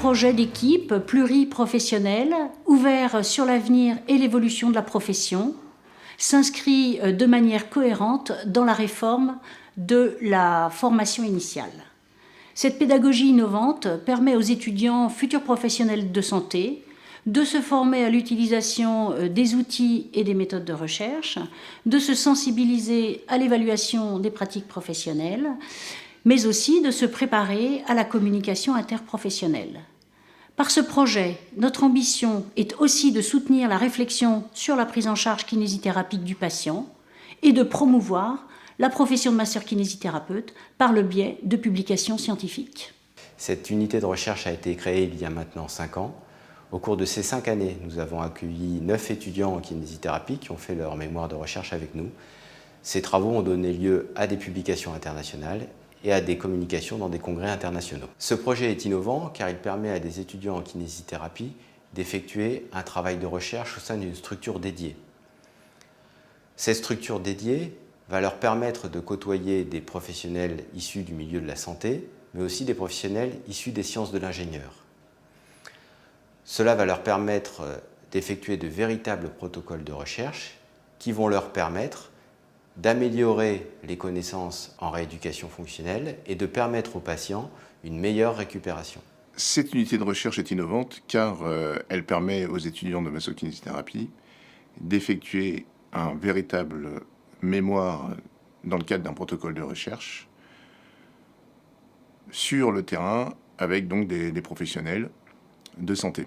projet d'équipe pluriprofessionnel, ouvert sur l'avenir et l'évolution de la profession, s'inscrit de manière cohérente dans la réforme de la formation initiale. Cette pédagogie innovante permet aux étudiants futurs professionnels de santé de se former à l'utilisation des outils et des méthodes de recherche, de se sensibiliser à l'évaluation des pratiques professionnelles, mais aussi de se préparer à la communication interprofessionnelle. Par ce projet, notre ambition est aussi de soutenir la réflexion sur la prise en charge kinésithérapique du patient et de promouvoir la profession de masseur-kinésithérapeute par le biais de publications scientifiques. Cette unité de recherche a été créée il y a maintenant 5 ans. Au cours de ces 5 années, nous avons accueilli 9 étudiants en kinésithérapie qui ont fait leur mémoire de recherche avec nous. Ces travaux ont donné lieu à des publications internationales et à des communications dans des congrès internationaux. Ce projet est innovant car il permet à des étudiants en kinésithérapie d'effectuer un travail de recherche au sein d'une structure dédiée. Cette structure dédiée va leur permettre de côtoyer des professionnels issus du milieu de la santé, mais aussi des professionnels issus des sciences de l'ingénieur. Cela va leur permettre d'effectuer de véritables protocoles de recherche qui vont leur permettre d'améliorer les connaissances en rééducation fonctionnelle et de permettre aux patients une meilleure récupération. Cette unité de recherche est innovante car elle permet aux étudiants de masso-kinésithérapie d'effectuer un véritable mémoire dans le cadre d'un protocole de recherche sur le terrain avec donc des professionnels de santé.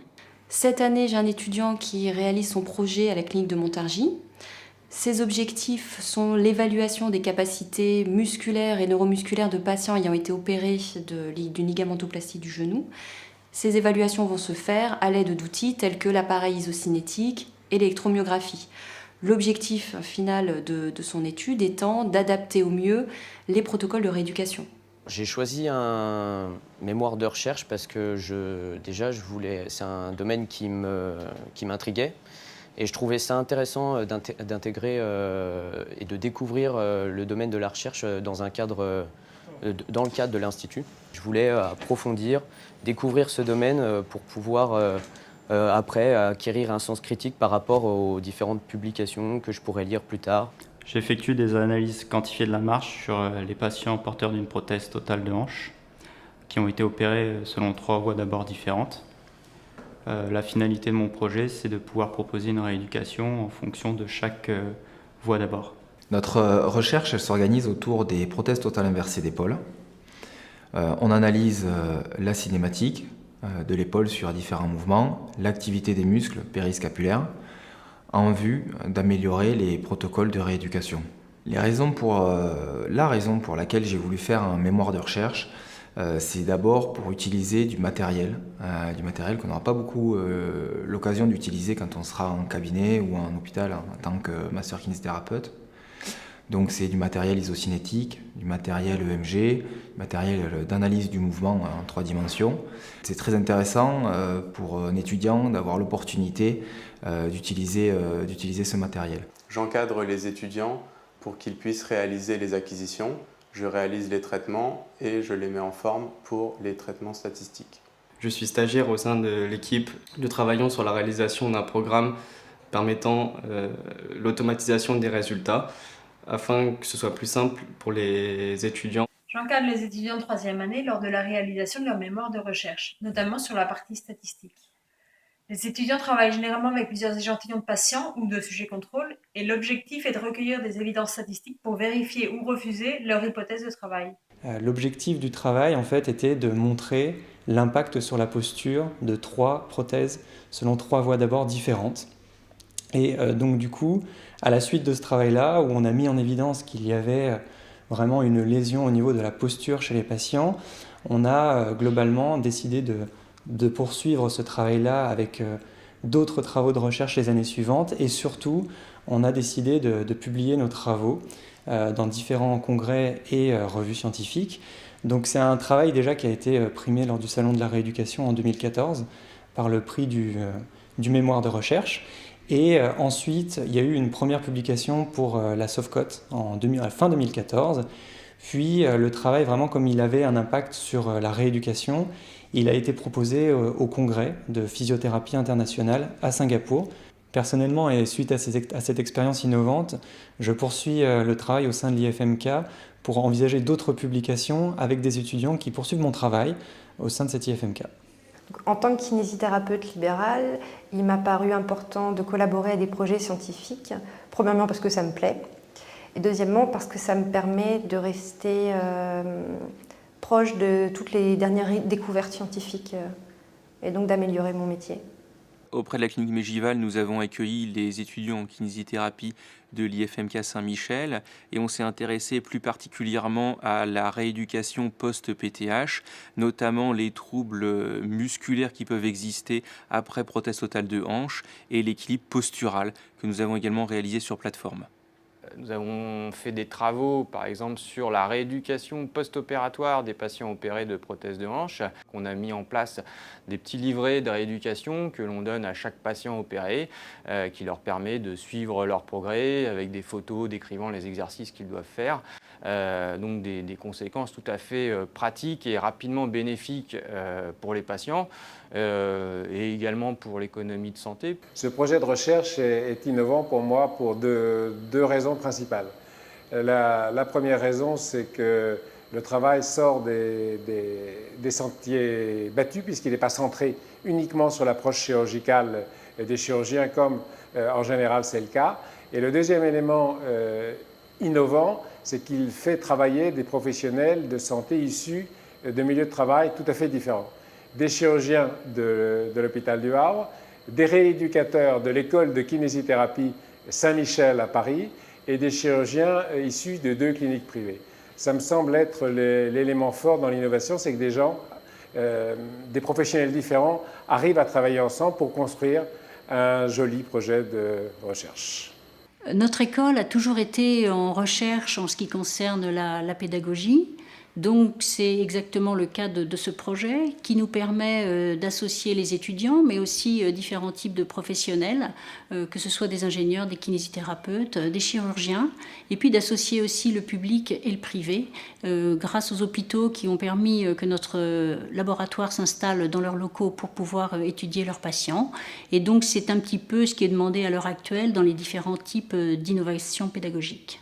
Cette année, j'ai un étudiant qui réalise son projet à la clinique de Montargis. Ses objectifs sont l'évaluation des capacités musculaires et neuromusculaires de patients ayant été opérés d'une ligamentoplastie du genou. Ces évaluations vont se faire à l'aide d'outils tels que l'appareil isocinétique et l'électromyographie. L'objectif final de son étude étant d'adapter au mieux les protocoles de rééducation. J'ai choisi un mémoire de recherche parce que c'est un domaine qui m'intriguait et je trouvais ça intéressant d'intégrer et de découvrir le domaine de la recherche dans le cadre de l'Institut. Je voulais approfondir, découvrir ce domaine pour pouvoir après acquérir un sens critique par rapport aux différentes publications que je pourrais lire plus tard. J'ai effectué des analyses quantifiées de la marche sur les patients porteurs d'une prothèse totale de hanche qui ont été opérés selon 3 voies d'abord différentes. La finalité de mon projet, c'est de pouvoir proposer une rééducation en fonction de chaque voie d'abord. Notre recherche, elle s'organise autour des prothèses totales inversées d'épaule. On analyse la cinématique de l'épaule sur différents mouvements, l'activité des muscles périscapulaires, en vue d'améliorer les protocoles de rééducation. La raison pour laquelle j'ai voulu faire un mémoire de recherche, c'est d'abord pour utiliser du matériel qu'on n'aura pas beaucoup l'occasion d'utiliser quand on sera en cabinet ou en hôpital en tant que masseur-kinésithérapeute. Donc c'est du matériel isocinétique, du matériel EMG, du matériel d'analyse du mouvement en 3 dimensions. C'est très intéressant pour un étudiant d'avoir l'opportunité d'utiliser ce matériel. J'encadre les étudiants pour qu'ils puissent réaliser les acquisitions. Je réalise les traitements et je les mets en forme pour les traitements statistiques. Je suis stagiaire au sein de l'équipe. Nous travaillons sur la réalisation d'un programme permettant l'automatisation des résultats afin que ce soit plus simple pour les étudiants. J'encadre les étudiants de 3e année lors de la réalisation de leur mémoire de recherche, notamment sur la partie statistique. Les étudiants travaillent généralement avec plusieurs échantillons de patients ou de sujets contrôle et l'objectif est de recueillir des évidences statistiques pour vérifier ou refuser leur hypothèse de travail. L'objectif du travail en fait était de montrer l'impact sur la posture de 3 prothèses selon 3 voies d'abord différentes. Et donc du coup, à la suite de ce travail-là, où on a mis en évidence qu'il y avait vraiment une lésion au niveau de la posture chez les patients, on a globalement décidé de poursuivre ce travail-là avec d'autres travaux de recherche les années suivantes et surtout, on a décidé de publier nos travaux dans différents congrès et revues scientifiques. Donc c'est un travail déjà qui a été primé lors du Salon de la rééducation en 2014 par le prix du mémoire de recherche. Et ensuite, il y a eu une première publication pour la SOFCOT fin 2014. Puis le travail, vraiment comme il avait un impact sur la rééducation, Il a été proposé au congrès de physiothérapie internationale à Singapour. Personnellement, et suite à cette expérience innovante, je poursuis le travail au sein de l'IFMK pour envisager d'autres publications avec des étudiants qui poursuivent mon travail au sein de cette IFMK. En tant que kinésithérapeute libérale, il m'a paru important de collaborer à des projets scientifiques, premièrement parce que ça me plaît, et deuxièmement parce que ça me permet de rester proche de toutes les dernières découvertes scientifiques et donc d'améliorer mon métier. Auprès de la clinique Mégival, nous avons accueilli les étudiants en kinésithérapie de l'IFMK Saint-Michel et on s'est intéressé plus particulièrement à la rééducation post-PTH, notamment les troubles musculaires qui peuvent exister après prothèse totale de hanche et l'équilibre postural que nous avons également réalisé sur plateforme. Nous avons fait des travaux, par exemple, sur la rééducation post-opératoire des patients opérés de prothèses de hanche. On a mis en place des petits livrets de rééducation que l'on donne à chaque patient opéré, qui leur permet de suivre leur progrès avec des photos décrivant les exercices qu'ils doivent faire. Donc des conséquences tout à fait pratiques et rapidement bénéfiques pour les patients et également pour l'économie de santé. Ce projet de recherche est innovant pour moi pour deux raisons principales. La première raison, c'est que le travail sort des sentiers battus puisqu'il n'est pas centré uniquement sur l'approche chirurgicale des chirurgiens comme en général c'est le cas. Et le deuxième élément innovant, c'est qu'il fait travailler des professionnels de santé issus de milieux de travail tout à fait différents. Des chirurgiens de l'hôpital du Havre, des rééducateurs de l'école de kinésithérapie Saint-Michel à Paris et des chirurgiens issus de 2 cliniques privées. Ça me semble être l'élément fort dans l'innovation, c'est que des gens, des professionnels différents arrivent à travailler ensemble pour construire un joli projet de recherche. Notre école a toujours été en recherche en ce qui concerne la pédagogie. Donc c'est exactement le cas de ce projet qui nous permet d'associer les étudiants, mais aussi différents types de professionnels, que ce soit des ingénieurs, des kinésithérapeutes, des chirurgiens, et puis d'associer aussi le public et le privé, grâce aux hôpitaux qui ont permis que notre laboratoire s'installe dans leurs locaux pour pouvoir étudier leurs patients. Et donc c'est un petit peu ce qui est demandé à l'heure actuelle dans les différents types d'innovation pédagogique.